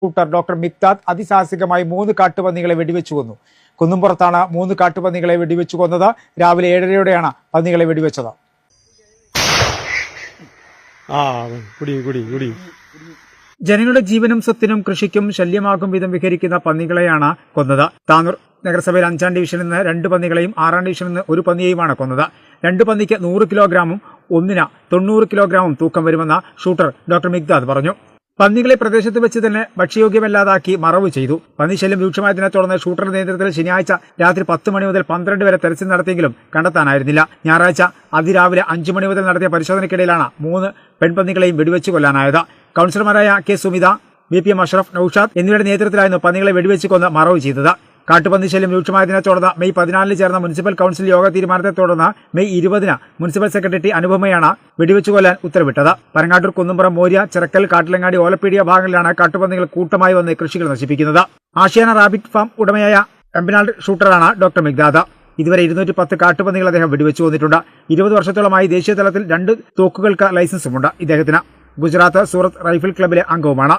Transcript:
Shooter doctor Miqdad അതിസാഹസികമായി 3 കാട്ടുപന്നികളെ വെടിവെച്ചു കൊന്നു. കുന്നുംപുറത്താണ് 3 കാട്ടുപന്നികളെ വെടിവെച്ചു കൊന്നത്. രാവിലെ 7:30യോടെയാണ് പന്നികളെ വെടിവെച്ചത്. ജനങ്ങളുടെ ജീവനും സ്വത്തിനും കൃഷിക്കും ശല്യമാകും വിധം വിഹരിക്കുന്ന പന്നികളെയാണ് കൊന്നത്. താനൂർ നഗരസഭയിൽ 5ാം ഡിവിഷനിൽ നിന്ന് 2 പന്നികളെയും 6ാം ഡിവിഷനിൽ നിന്ന് 1 പന്നിയെയുമാണ് കൊന്നത്. 2 പന്നിക്ക് 100 കിലോഗ്രാമും 1ന് 90 കിലോഗ്രാമും തൂക്കം വരുമെന്ന് ഷൂട്ടർ ഡോക്ടർ മിക്താദ് പറഞ്ഞു. പന്നികളെ പ്രദേശത്ത് വെച്ച് തന്നെ ഭക്ഷ്യയോഗ്യമല്ലാതാക്കി മറവ് ചെയ്തു. പന്നിശല്യം രൂക്ഷമായതിനെ തുടർന്ന് ഷൂട്ടറുടെ നേതൃത്വത്തിൽ ശനിയാഴ്ച രാത്രി 10 മണി മുതൽ 12 വരെ തെരച്ചിൽ നടത്തിയെങ്കിലും കണ്ടെത്താനായിരുന്നില്ല. ഞായറാഴ്ച അതിരാവിലെ 5 മണി മുതൽ നടത്തിയ പരിശോധനയ്ക്കിടയിലാണ് 3 പെൺപന്നികളെയും വെടിവെച്ച് കൊല്ലാനായത്. കൌൺസിലർമാരായ കെ സുമിത, BPM അഷ്റഫ്, നൌഷാദ് എന്നിവരുടെ നേതൃത്വത്തിലായിരുന്നു പന്നികളെ വെടിവെച്ച് കൊന്ന് മറവ് ചെയ്തത്. കാട്ടുപന്നി ശല്യം രൂക്ഷമായതിനെ തുടർന്ന് മെയ് 14 ചേർന്ന മുനിസിപ്പൽ കൌൺസിൽ യോഗ തീരുമാനത്തെ തുടർന്ന് മെയ് 20 മുനിസിപ്പൽ സെക്രട്ടറി അനുപമയാണ് വെടിവെച്ചു കൊല്ലാൻ ഉത്തരവിട്ടത്. പരങ്ങാട്ടൂർ, കുന്നുംപുറം, മോര്യ, ചിറക്കൽ, കാട്ടിലങ്ങാടി, ഓലപ്പീടിയ ഭാഗങ്ങളിലാണ് കാട്ടുപന്നികൾ കൂട്ടമായി വന്ന് കൃഷികൾ നശിപ്പിക്കുന്നത്. ആഷിയാന റാബിറ്റ് ഫാം ഉടമയായ എംബിനാൾഡ് ഷൂട്ടറാണ് ഡോക്ടർ മിക്താദ്. ഇതുവരെ 210 കാട്ടുപന്നികൾ അദ്ദേഹം വെടിവെച്ചു വന്നിട്ടുണ്ട്. 20 വർഷത്തോളമായി ദേശീയ തലത്തിൽ 2 തോക്കുകൾക്ക് ലൈസൻസുമുണ്ട് ഇദ്ദേഹത്തിന്. ഗുജറാത്ത് സൂറത്ത് റൈഫിൾ ക്ലബിലെ അംഗവുമാണ്.